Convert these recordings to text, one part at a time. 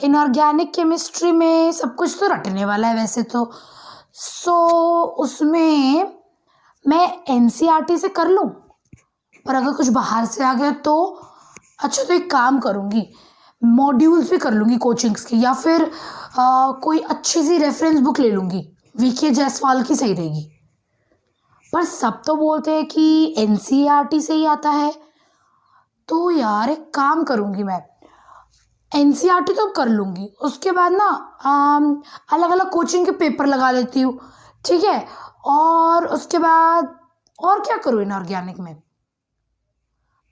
Inorganic chemistry में सब कुछ तो रटने वाला है वैसे तो। सो उसमें मैं एनसीईआरटी से कर लूँ, पर अगर कुछ बाहर से आ गया तो अच्छा, तो एक काम करूँगी, मॉड्यूल्स भी कर लूँगी कोचिंग्स की, या फिर कोई अच्छी सी रेफरेंस बुक ले लूँगी, वीके जायसवाल की सही रहेगी। पर सब तो बोलते हैं कि एनसीईआरटी से ही आता है, तो यार एक काम करूँगी, मैं एनसीईआरटी तो कर लूँगी, उसके बाद ना अलग अलग कोचिंग के पेपर लगा लेती हूँ, ठीक है। और उसके बाद और क्या करूँ इनऑर्गेनिक में?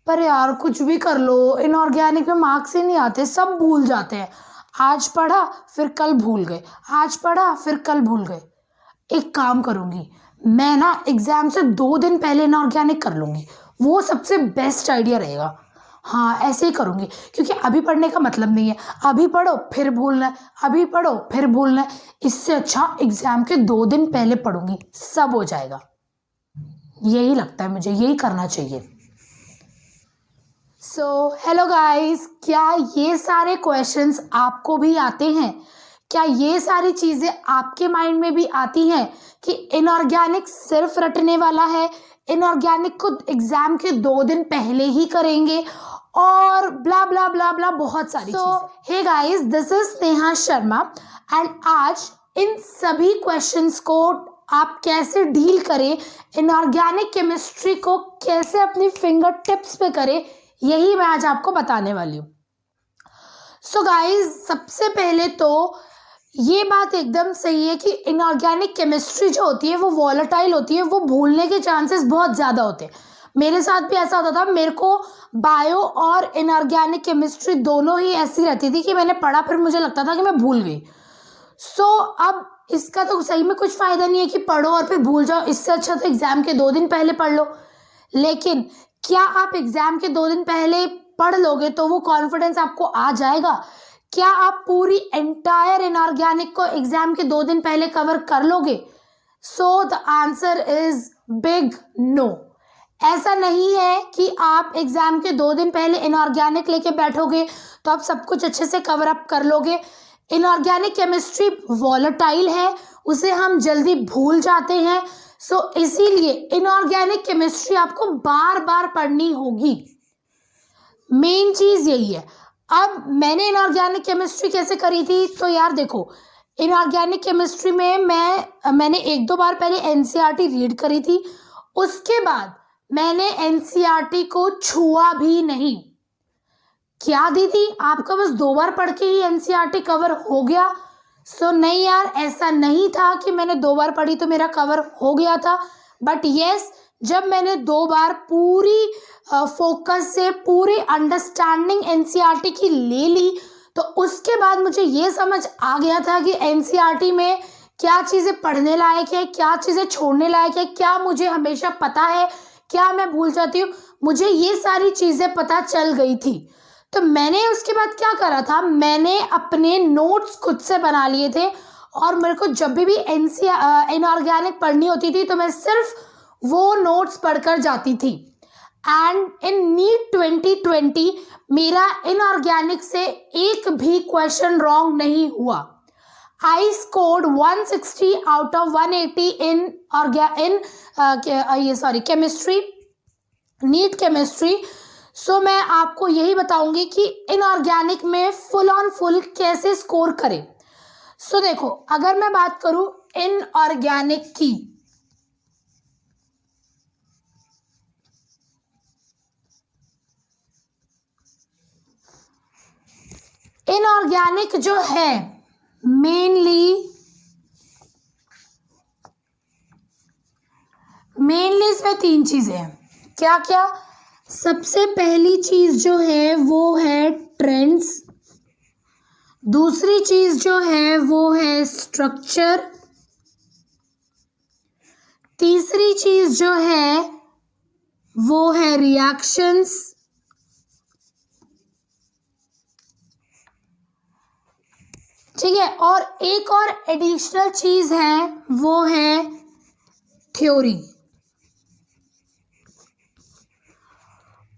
पर यार कुछ भी कर लो, इनऑर्गेनिक में मार्क्स ही नहीं आते, सब भूल जाते हैं। आज पढ़ा फिर कल भूल गए, आज पढ़ा फिर कल भूल गए। एक काम करूँगी, मैं ना एग्ज़ाम से 2 दिन पहले इनऑर्गेनिक कर लूँगी, वो सबसे बेस्ट आइडिया रहेगा। हाँ ऐसे ही करूँगी, क्योंकि अभी पढ़ने का मतलब नहीं है, अभी पढ़ो फिर भूलना है, अभी पढ़ो फिर भूलना है। इससे अच्छा एग्ज़ाम के 2 दिन पहले पढ़ूंगी, सब हो जाएगा। यही लगता है मुझे, यही करना चाहिए। सो हेलो गाइस, क्या ये सारे क्वेश्चंस आपको भी आते हैं? क्या ये सारी चीज़ें आपके माइंड में भी आती हैं कि इनऑर्गेनिक सिर्फ रटने वाला है, इनऑर्गेनिक को एग्जाम के 2 दिन पहले ही करेंगे और ब्ला ब्ला ब्ला ब्ला बहुत सारी चीजें। Hey guys, this is Sneha Sharma and आज इन सभी क्वेश्चंस को आप कैसे डील करें, इनऑर्गेनिक केमिस्ट्री को कैसे अपनी फिंगर टिप्स पे करें, यही मैं आज आपको बताने वाली हूँ। सो गाइस, सबसे पहले तो ये बात एकदम सही है कि इनऑर्गेनिक केमिस्ट्री जो होती है वो वॉलेटाइल होती है, वो भूलने के चांसेस बहुत ज़्यादा होते हैं। मेरे साथ भी ऐसा होता था, मेरे को बायो और इनऑर्गेनिक केमिस्ट्री दोनों ही ऐसी रहती थी कि मैंने पढ़ा फिर मुझे लगता था कि मैं भूल गई। सो अब इसका तो सही में कुछ फ़ायदा नहीं है कि पढ़ो और फिर भूल जाओ, इससे अच्छा तो एग्ज़ाम के 2 दिन पहले पढ़ लो। लेकिन क्या आप एग्ज़ाम के 2 दिन पहले पढ़ लोगे तो वो कॉन्फिडेंस आपको आ जाएगा? क्या आप पूरी एंटायर इनऑर्गेनिक को एग्जाम के 2 दिन पहले कवर कर लोगे? So the answer is big no. ऐसा नहीं है कि आप एग्जाम के 2 दिन पहले इनऑर्गेनिक लेके बैठोगे तो आप सब कुछ अच्छे से कवर अप कर लोगे। इनऑर्गेनिक केमिस्ट्री वॉलेटाइल है, उसे हम जल्दी भूल जाते हैं। सो इसीलिए इनऑर्गेनिक केमिस्ट्री आपको बार बार पढ़नी होगी। मेन चीज यही है। अब मैंने इनऑर्गेनिक केमिस्ट्री कैसे करी थी, तो यार देखो, इनऑर्गेनिक केमिस्ट्री में मैंने 1-2 बार पहले एनसीईआरटी रीड करी थी, उसके बाद मैंने एनसीईआरटी को छुआ भी नहीं। क्या दीदी, आपका बस 2 बार पढ़ के ही एनसीईआरटी कवर हो गया? सो नहीं यार, ऐसा नहीं था कि मैंने 2 बार पढ़ी तो मेरा कवर हो गया था। बट येस, जब मैंने 2 बार पूरी फोकस से पूरी अंडरस्टैंडिंग एनसीईआरटी की ले ली तो उसके बाद मुझे ये समझ आ गया था कि एनसीईआरटी में क्या चीज़ें पढ़ने लायक है, क्या चीज़ें छोड़ने लायक है, क्या मुझे हमेशा पता है, क्या मैं भूल जाती हूँ, मुझे ये सारी चीज़ें पता चल गई थी। तो मैंने उसके बाद क्या करा था, मैंने अपने नोट्स खुद से बना लिए थे और मेरे को जब भी इनऑर्गेनिक पढ़नी होती थी तो मैं सिर्फ वो नोट्स पढ़कर जाती थी। एंड इन नीट 2020 मेरा इनऑर्गेनिक से एक भी क्वेश्चन रॉन्ग नहीं हुआ। I scored 160 out of 180 in chemistry, NEET chemistry. So मैं आपको यही बताऊंगी कि इनऑर्गेनिक में फुल ऑन फुल कैसे स्कोर करें। सो देखो, अगर मैं बात करूं इनऑर्गेनिक की, इनऑर्गेनिक जो है मेनली इसमें 3 चीजें हैं। क्या क्या? सबसे पहली चीज जो है वो है ट्रेंड्स, दूसरी चीज जो है वो है स्ट्रक्चर, तीसरी चीज जो है वो है रिएक्शंस, ठीक है, और एक और एडिशनल चीज है वो है थ्योरी।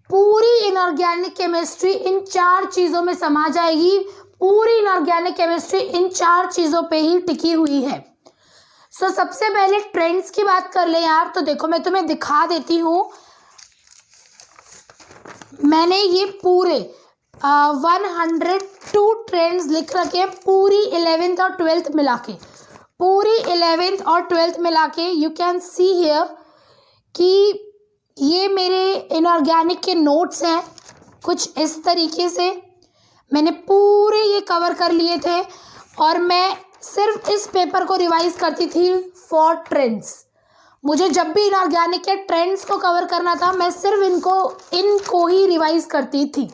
पूरी इनऑर्गेनिक केमिस्ट्री इन 4 चीजों में समा जाएगी। पूरी इनऑर्गेनिक केमिस्ट्री इन 4 चीज़ों पे ही टिकी हुई है। सो सबसे पहले ट्रेंड्स की बात कर ले यार, तो देखो मैं तुम्हें दिखा देती हूँ। मैंने ये पूरे 102 ट्रेंड्स लिख रखे हैं, पूरी 11th और 12th मिला के, पूरी 11th और 12th मिला के। यू कैन सी हियर कि ये मेरे इनऑर्गेनिक के नोट्स हैं, कुछ इस तरीके से मैंने पूरे ये कवर कर लिए थे, और मैं सिर्फ इस पेपर को रिवाइज करती थी फॉर ट्रेंड्स। मुझे जब भी इनऑर्गेनिक के ट्रेंड्स को कवर करना था, मैं सिर्फ इनको ही रिवाइज करती थी,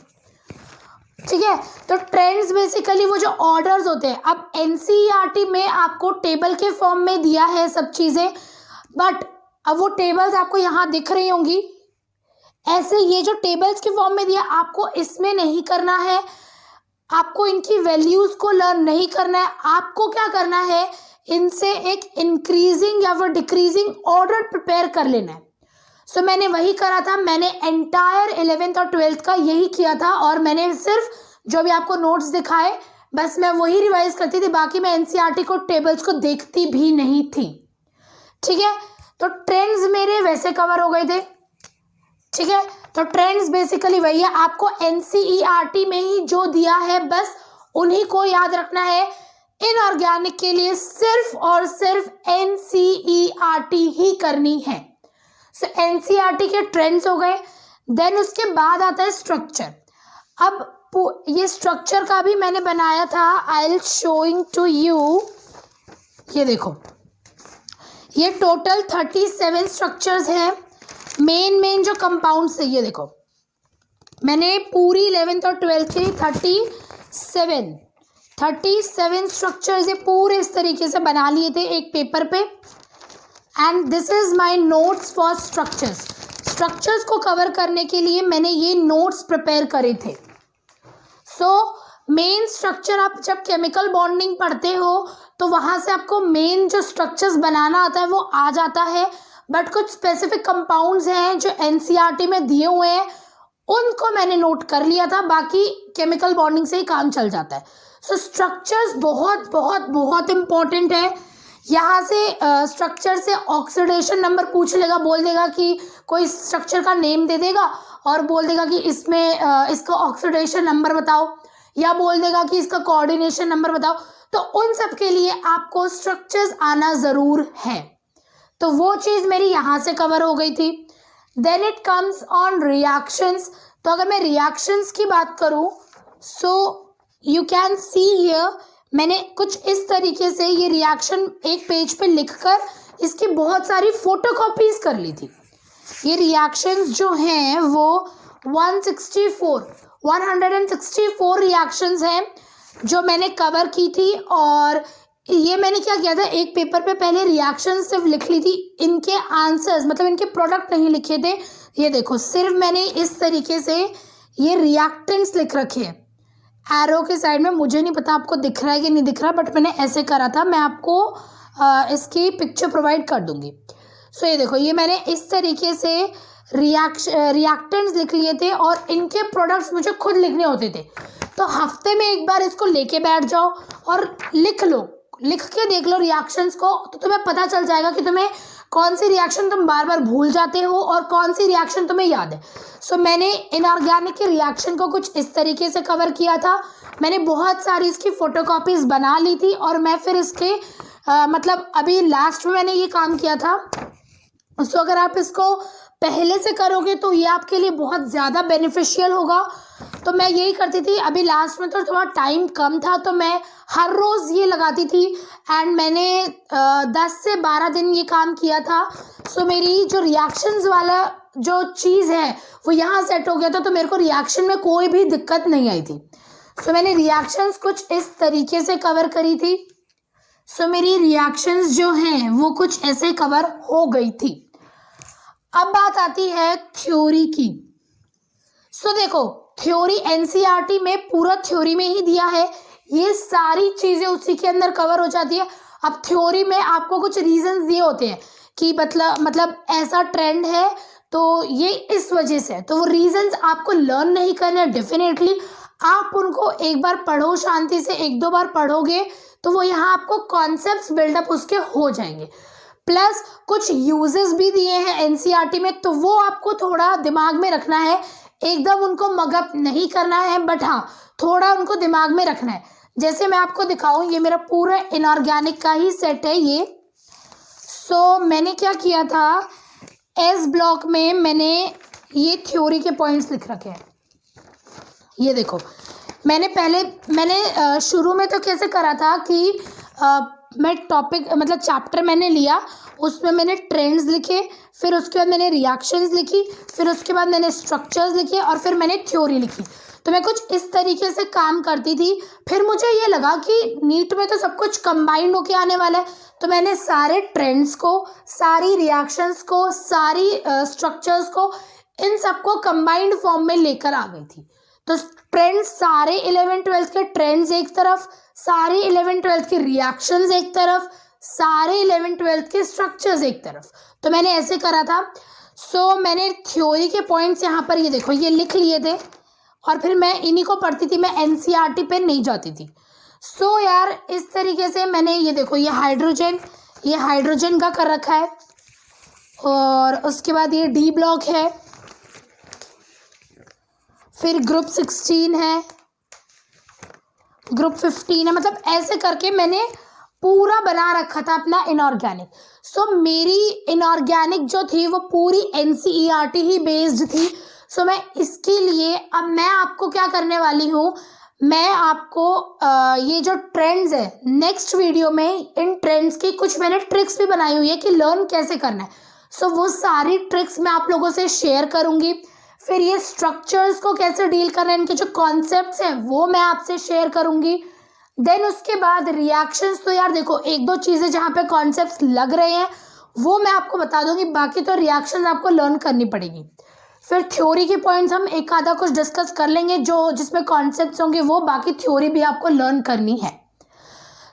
ठीक है। तो ट्रेंड्स बेसिकली वो जो ऑर्डर्स होते हैं, अब एनसीईआरटी में आपको टेबल के फॉर्म में दिया है सब चीज़ें, बट अब वो टेबल्स आपको यहाँ दिख रही होंगी ऐसे, ये जो टेबल्स के फॉर्म में दिया आपको इसमें नहीं करना है, आपको इनकी वैल्यूज़ को लर्न नहीं करना है। आपको क्या करना है, इनसे एक इंक्रीजिंग या फिर डिक्रीजिंग ऑर्डर प्रिपेयर कर लेना है। सो मैंने वही करा था, मैंने एंटायर 11th और 12th का यही किया था, और मैंने सिर्फ जो भी आपको नोट्स दिखाए बस मैं वही रिवाइज करती थी, बाकी मैं एनसीईआरटी को टेबल्स को देखती भी नहीं थी, ठीक है। तो ट्रेंड्स मेरे वैसे कवर हो गए थे, ठीक है। तो ट्रेंड्स बेसिकली वही है, आपको एनसीईआरटी में ही जो दिया है बस उन्हीं को याद रखना है। इनऑर्गेनिक के लिए सिर्फ और सिर्फ एनसीईआरटी ही करनी है। सो एनसीईआरटी के ट्रेंड्स हो गए, देन उसके बाद आता है स्ट्रक्चर। अब ये स्ट्रक्चर का भी मैंने बनाया था, I will showing to you. ये देखो, ये टोटल 37 स्ट्रक्चर्स हैं, मेन जो कंपाउंड्स है। ये देखो मैंने पूरी 11th और 12th के 37 स्ट्रक्चर्स ये पूरे इस तरीके से बना लिए थे एक पेपर पे, and this is my notes for structures को कवर करने के लिए मैंने ये नोट्स प्रिपेयर करे थे। सो मेन स्ट्रक्चर, आप जब केमिकल बॉन्डिंग पढ़ते हो तो वहाँ से आपको मेन जो स्ट्रक्चर्स बनाना आता है वो आ जाता है, बट कुछ स्पेसिफिक कंपाउंड्स हैं जो एनसीईआरटी में दिए हुए हैं उनको मैंने नोट कर लिया था, बाकी केमिकल बॉन्डिंग से ही काम चल जाता है। सो स्ट्रक्चर्स बहुत बहुत बहुत इम्पॉर्टेंट है। यहाँ से स्ट्रक्चर से ऑक्सीडेशन नंबर पूछ लेगा, बोल देगा कि कोई स्ट्रक्चर का नेम दे देगा और बोल देगा कि इसमें इसका ऑक्सीडेशन नंबर बताओ, या बोल देगा कि इसका कोऑर्डिनेशन नंबर बताओ। तो उन सब के लिए आपको स्ट्रक्चर्स आना ज़रूर है, तो वो चीज़ मेरी यहाँ से कवर हो गई थी। Then it comes on reactions. तो अगर मैं रिएक्शंस की बात करूँ, so you can see here, मैंने कुछ इस तरीके से ये रिएक्शन एक पेज पे लिखकर इसकी बहुत सारी फोटोकॉपीज कर ली थी। ये रिएक्शंस जो हैं वो 164 रिएक्शंस हैं जो मैंने कवर की थी, और ये मैंने क्या किया था, एक पेपर पे पहले रिएक्शन सिर्फ लिख ली थी, इनके आंसर्स मतलब इनके प्रोडक्ट नहीं लिखे थे। ये देखो सिर्फ मैंने इस तरीके से ये रिएक्टेंट्स लिख रखे हैं एरो के साइड में, मुझे नहीं पता आपको दिख रहा है कि नहीं दिख रहा, बट मैंने ऐसे करा था। मैं आपको इसकी पिक्चर प्रोवाइड कर दूंगी। सो ये देखो, ये मैंने इस तरीके से रिएक्टेंट्स लिख लिए थे, और इनके प्रोडक्ट्स मुझे खुद लिखने होते थे। तो हफ्ते में एक बार इसको लेके बैठ जाओ और लिख लो, लिख के देख लो रिएक्शंस को, तो तुम्हें पता चल जाएगा कि तुम्हें कौन सी रिएक्शन तुम बार बार भूल जाते हो और कौन सी रिएक्शन तुम्हें याद है। सो मैंने इनऑर्गेनिक के रिएक्शन को कुछ इस तरीके से कवर किया था। मैंने बहुत सारी इसकी फोटोकॉपीज बना ली थी, और मैं फिर इसके मतलब अभी लास्ट में मैंने ये काम किया था। सो अगर आप इसको पहले से करोगे तो ये आपके लिए बहुत ज़्यादा बेनिफिशियल होगा। तो मैं यही करती थी, अभी लास्ट में तो थोड़ा टाइम कम था तो मैं हर रोज़ ये लगाती थी, एंड मैंने 10 से 12 दिन ये काम किया था। सो मेरी जो रिएक्शंस वाला जो चीज़ है वो यहाँ सेट हो गया था, तो मेरे को रिएक्शन में कोई भी दिक्कत नहीं आई थी। सो मैंने रिएक्शंस कुछ इस तरीके से कवर करी थी। सो मेरी रिएक्शंस जो हैं वो कुछ ऐसे कवर हो गई थी। अब बात आती है थ्योरी की। सो देखो, थ्योरी एनसीईआरटी में पूरा थ्योरी में ही दिया है, ये सारी चीज़ें उसी के अंदर कवर हो जाती है। अब थ्योरी में आपको कुछ रीजंस दिए होते हैं कि मतलब ऐसा ट्रेंड है तो ये इस वजह से है, तो वो रीजंस आपको लर्न नहीं करने, डेफिनेटली आप उनको एक बार पढ़ो शांति से, एक दो बार पढ़ोगे तो वो यहाँ आपको कॉन्सेप्ट्स बिल्डअप उसके हो जाएंगे। प्लस कुछ यूजेस भी दिए हैं एनसीईआरटी में, तो वो आपको थोड़ा दिमाग में रखना है, एकदम उनको मगअप नहीं करना है, बट हाँ थोड़ा उनको दिमाग में रखना है। जैसे मैं आपको दिखाऊं, ये मेरा पूरा इनऑर्गेनिक का ही सेट है ये। सो मैंने क्या किया था, एस ब्लॉक में मैंने ये थ्योरी के पॉइंट्स लिख रखे हैं। ये देखो, मैंने शुरू में तो कैसे करा था कि मैं टॉपिक मतलब चैप्टर मैंने लिया, उसमें मैंने ट्रेंड्स लिखे, फिर उसके बाद मैंने रिएक्शंस लिखी, फिर उसके बाद मैंने स्ट्रक्चर्स लिखे और फिर मैंने थ्योरी लिखी। तो मैं कुछ इस तरीके से काम करती थी। फिर मुझे ये लगा कि नीट में तो सब कुछ कंबाइंड होके आने वाला है, तो मैंने सारे ट्रेंड्स को, सारी रिएक्शंस को, सारी स्ट्रक्चर्स को, इन सबको कंबाइंड फॉर्म में लेकर आ गई थी। तो ट्रेंड्स सारे 11th-12th के ट्रेंड्स एक तरफ, सारे 11th-12th के रिएक्शंस एक तरफ, सारे 11th-12th के स्ट्रक्चर्स एक तरफ। तो मैंने ऐसे करा था। सो मैंने थ्योरी के पॉइंट्स यहाँ पर ये देखो ये लिख लिए थे और फिर मैं इन्हीं को पढ़ती थी, मैं एनसीईआरटी पे नहीं जाती थी। सो यार इस तरीके से मैंने ये देखो ये हाइड्रोजन का कर रखा है, और उसके बाद ये डी ब्लॉक है, फिर ग्रुप 16 है, ग्रुप 15 है, मतलब ऐसे करके मैंने पूरा बना रखा था अपना इनऑर्गेनिक। सो मेरी इनऑर्गेनिक जो थी वो पूरी एनसीईआरटी ही बेस्ड थी। सो मैं इसके लिए अब मैं आपको क्या करने वाली हूँ, मैं आपको ये जो ट्रेंड्स है नेक्स्ट वीडियो में इन ट्रेंड्स की कुछ मैंने ट्रिक्स भी बनाई हुई है कि लर्न कैसे करना है। सो वो सारी ट्रिक्स मैं आप लोगों से शेयर करूँगी। फिर ये स्ट्रक्चर्स को कैसे डील करना है, इनके जो कॉन्सेप्ट्स हैं वो मैं आपसे शेयर करूँगी। देन उसके बाद रिएक्शंस, तो यार देखो एक दो चीज़ें जहाँ पे कॉन्सेप्ट्स लग रहे हैं वो मैं आपको बता दूंगी, बाकी तो रिएक्शंस आपको लर्न करनी पड़ेगी। फिर थ्योरी के पॉइंट्स हम एक आधा कुछ डिस्कस कर लेंगे जो जिसमें कॉन्सेप्ट्स होंगे वो, बाकी थ्योरी भी आपको लर्न करनी है।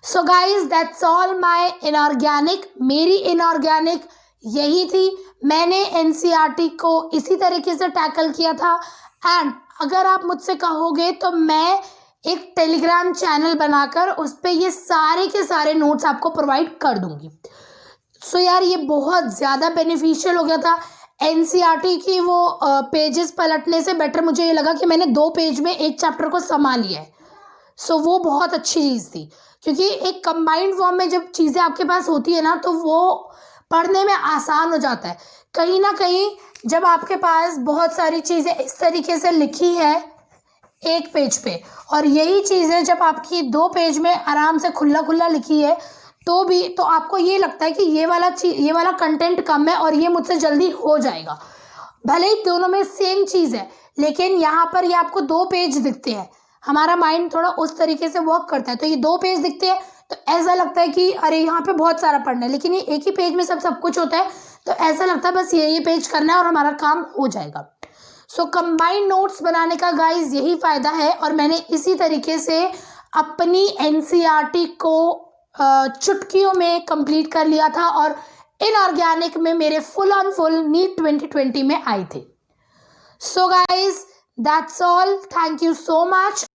So guys that's all my inorganic. मेरी इनऑर्गेनिक यही थी, मैंने एनसीईआरटी को इसी तरीके से टैकल किया था। एंड अगर आप मुझसे कहोगे तो मैं एक टेलीग्राम चैनल बनाकर उस पर ये सारे के सारे नोट्स आपको प्रोवाइड कर दूंगी। सो यार ये बहुत ज़्यादा बेनिफिशियल हो गया था। एनसीईआरटी की वो पेजेस पलटने से बेटर मुझे ये लगा कि मैंने 2 पेज में एक चैप्टर को समा लिया है। सो वो बहुत अच्छी चीज़ थी, क्योंकि एक कंबाइंड फॉर्म में जब चीज़ें आपके पास होती है ना तो वो पढ़ने में आसान हो जाता है। कहीं ना कहीं जब आपके पास बहुत सारी चीज़ें इस तरीके से लिखी है एक पेज पे, और यही चीज़ें जब आपकी 2 पेज में आराम से खुला खुला लिखी है तो आपको ये लगता है कि ये वाला कंटेंट कम है और ये मुझसे जल्दी हो जाएगा। भले ही दोनों में सेम चीज़ है, लेकिन यहाँ पर ये आपको 2 पेज दिखते हैं। हमारा माइंड थोड़ा उस तरीके से वर्क करता है, तो ये 2 पेज दिखते हैं तो ऐसा लगता है कि अरे यहाँ पे बहुत सारा पढ़ना है, लेकिन ये एक ही पेज में सब कुछ होता है, तो ऐसा लगता है बस ये पेज करना है और हमारा काम हो जाएगा। सो कंबाइंड नोट्स बनाने का गाइज यही फ़ायदा है, और मैंने इसी तरीके से अपनी एनसीईआरटी को चुटकियों में कंप्लीट कर लिया था, और इनऑर्गेनिक में मेरे फुल ऑन फुल नीट 2020 में आए थे। So guys that's all, thank you so much.